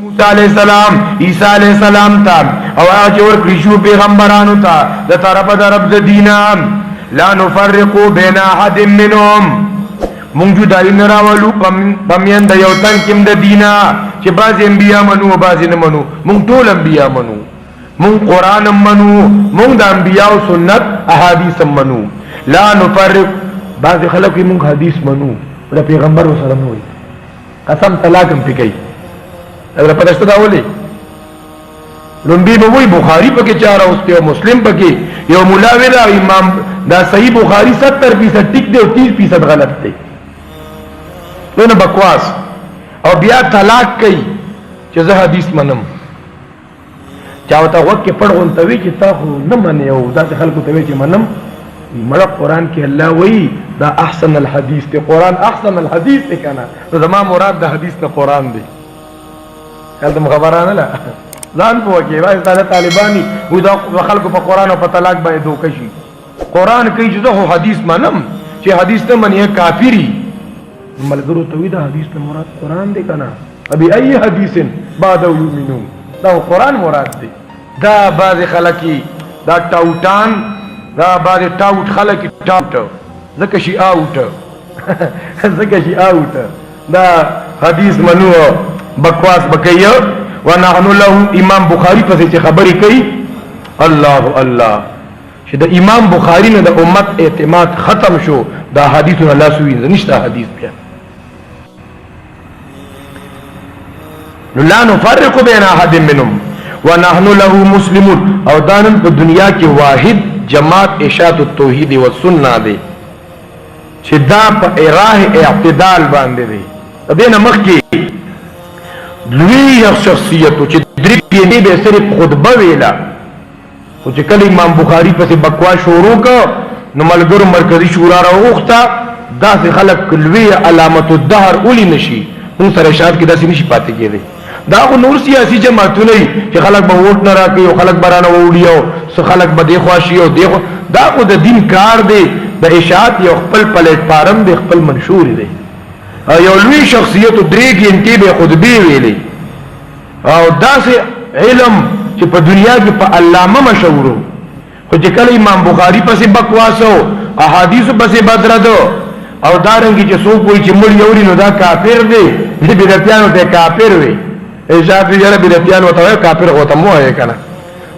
موسی علیہ السلام عیسی علیہ السلام تا او هغه ورکړي شو پیغمبرانو ته د طرفه د رب د دینه لا نفرقو بین احد منهم مونږ جدای نه راولو پمیان د یو تن کېم د دینه چې بعض انبیا منو او بعض نه منو مونږ ټول انبیا منو مونږ قران منو مونږ د انبیا او سنت احادیث منو لا نفرق بعض خلک مونږ حدیث منو د پیغمبر صلی الله علیه وسلم قسم طلاقم پکې اگر پدشت دا ولي لنبی بوئی بخاری پکې چار اوسته او مسلم پکې یو مولا ویلا امام دا صحیح بخاری 70% ټیک دی او 30% غلط دی نو بکواس او بیا طلاق کوي چې زه حدیث منم چاوته وخت کې پړغون ته وی چې تا خو نه منې او دا خلکو ته وی چې منم مړه قران کې الله وی دا احسن الحديث دی قران احسن الحديث دی کنه نو زما مراد د حدیث نه قران دی کله مخبرانه لا ځان په کې وای دا طالبانی وې دا خلکو په قران او په طلاق باندې دوکشي قران کوي چې زه حدیث منم چې حدیث ته منی کافری ملګرو ته وی دا حدیث نه مراد قران دی کنه ابي اي حديث بعد يؤمنون دا قران مراد دی دا بعض خلکی دا ټاوټان دا بعض ټاوټ خلکی ټاوټ زکه شي اوټ زکه شي اوټ دا حدیث منو بکواس بکیو ونحن له امام بخاری پسې چې خبرې کوي الله الله چې د امام بخاری نه د امت اعتماد ختم شو دا حدیث الله سوي نشته حدیث بیا لا نفرق بين احد منهم ونحن له مسلمون او دانن په دنیا کې واحد جماعت اشاعت التوحید والسنه دی چې دا په راه اعتدال باندې دی دینه مخکې لوی شخصیت چې درې پیډې به صرف خطبه ویلا او چې کله امام بخاری پسې بکواس شروع کړ نو ملګرو مرکزی شورا راوخته داسې خلک لوی علامت الدهر اولی نشي نو سره شاد کې داسې نشي پاتې کېږي دا خو نور سیاسي جماعتونه چې خلک به ووټ نه راکړي او خلک برانه ووړي او خلک به دی خواشي او دی دا خو د دین کار دی د اشاعت یو خپل پلیټ فارم دی خپل منشور دی یو لوی شخصیت درې غنټې به خطبه ویلې او داسې علم چې په دنیا کې په علامه مشهور خو چې کله امام بخاری پسې بکواس او احادیث پسې بدرد او دارنګي چې څوک وایي چې مړ یوري نو دا کافر دی دې بدعتانو ته کافر وي اشاعت یې بدعتانو ته کافر وته مو وایي کنه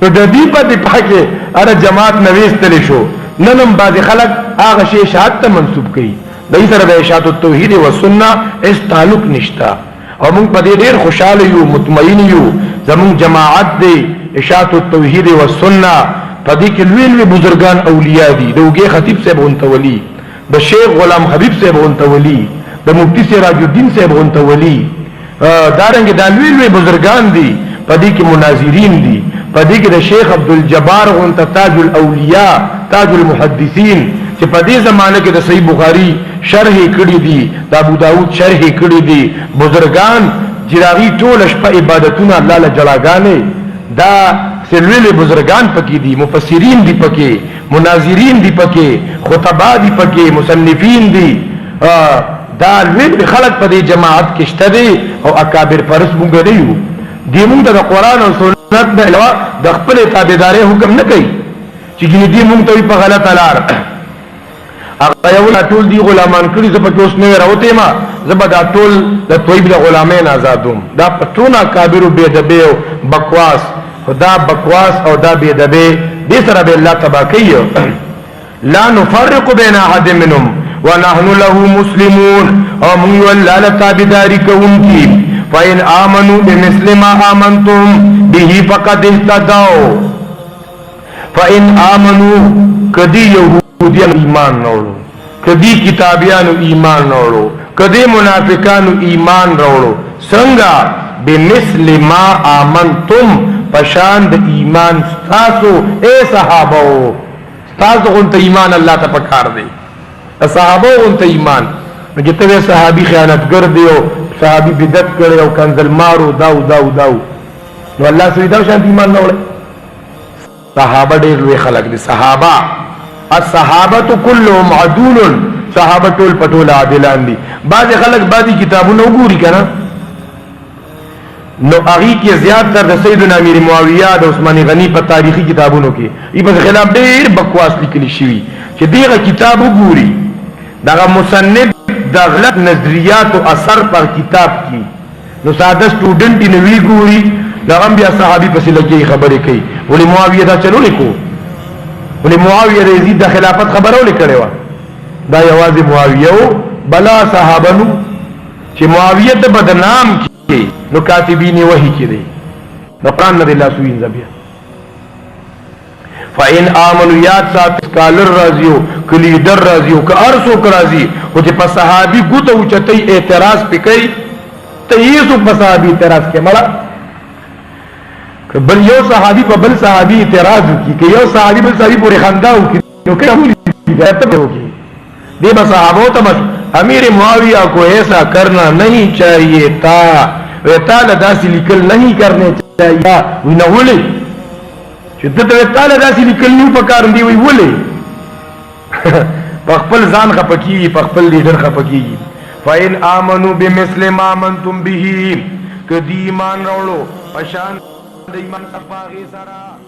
نو د دې په دې پاکه اره جماعت نوېستل شو ننم بعض خلک هغه شی اشاعت ته منسوب کړي دای سره د اشاعت التوحید و سنت اس تعلق نشتا او موږ په دې ډېر خوشاله یو مطمئن یو زموږ جماعت دی اشاعت التوحید و سنت په دې کې لوی لوی بزرگان اولیاء دي د وګي خطیب صاحب غنتولی د شیخ غلام حبیب صاحب غنتولی د مفتی سراج الدین صاحب غنتولی دارنګ د لوی لوی بزرگان دي په دې کې مناظرین دي په دې کې د شیخ عبد الجبار غنت تاج الاولیاء تاج المحدثین چې په دې زمانه کې د صحیح بخاری شرح کړی دي د ابو داود شرح کړی دي بزرگان جراغي ټول شپه عبادتونه الله له جلاګانې دا سلویل بزرگان پکې دي مفسرین دي پکې مناظرین دي پکې خطبا دي پکې مصنفین دي دا لوی خلک په دې جماعت کې شته دي او اکابر پرس مونږ نه یو دي مونږ د قران او سنت نه علاوه د خپل تابعداري حکم نه کوي چې دې مونږ ته په غلطه لار هغه یو ټول دی غلامان کړي زه په اوس نه راوته ما زه به دا ټول د تویب د غلامین آزادوم دا پټونه کابرو بيدبه او بکواس خدا بکواس او دا بيدبه دې سره به الله تبا کوي لا نفرق بين احد منهم ونحن له مسلمون او موږ الله تابعداري کوونکی فإن آمنوا بمثل ما آمنتم به فقد اهتدوا فإن آمنوا کدی یهودیان ایمان نوړو کدی کتابیانو ایمان نوړو کدی منافقانو ایمان نوړو څنګه بمثل ما آمنتم پشان د ایمان تاسو اے صحابه تاسو غونته ایمان الله ته پکار دی صحابه غونته ایمان نګته صحابي خیانتګر دی او صحابي بدعت کړي او کنزل مارو داو نو الله سوي دا شان ایمان نوړي صحابه ډېر لوی خلک دي صحابه الصحابه كلهم عدول صحابه ټول عادلان دي بعض خلک بعضی کتابونه وګوري کنه نو اغي کې زیات تر د سیدنا امیر معاویه د عثمان غنی په تاریخي کتابونو کې ای په خلاف ډیر بکواس لیکل شوی چې دغه کتاب وګوري دغه مصنف د غلط نظریات او اثر پر کتاب کې نو ساده سټوډنټ یې نوی ګوري دغه بیا صحابي پسې لګي خبرې کوي ولې معاویه دا چلو لیکو ولې معاویه د یزید د خلافت خبرو لیکلې و دا یوازې معاویه بلا صحابنو چې معاویه د بدنام کی نو کاتبین وحی کی دی نو قرآن ندی اللہ سوین زبیا فَإِنْ آمَنُوا یاد سات سکالر رازیو کلیدر رازیو که ارسوک رازی خو چه پا صحابی گوتا اوچتی اعتراض پی کئی تیسوک پا صحابی اعتراض کی مڑا که بل یو صحابی پا بل صحابی اعتراض کی که یو صحابی بل صحابی پوری خنداو کی نو کئی ہولی دیتا ہوگی دی با صحابو تا بس امیر معاویہ کو ایسا کرنا نہیں چاہیے تا ویتالا داسی لکل نہیں کرنے چاہیے وی نا ولی چدتا ویتالا داسی لکل نیو پکارن دی وی ولی پخپل زان خپکی پخپل لیڈر خپکی فَإِنْ آمَنُوا بِمِثْلِ مَا آمَنْتُمْ بِهِ کہ دی ایمان روڑو پشان دی ایمان تفاغی سرا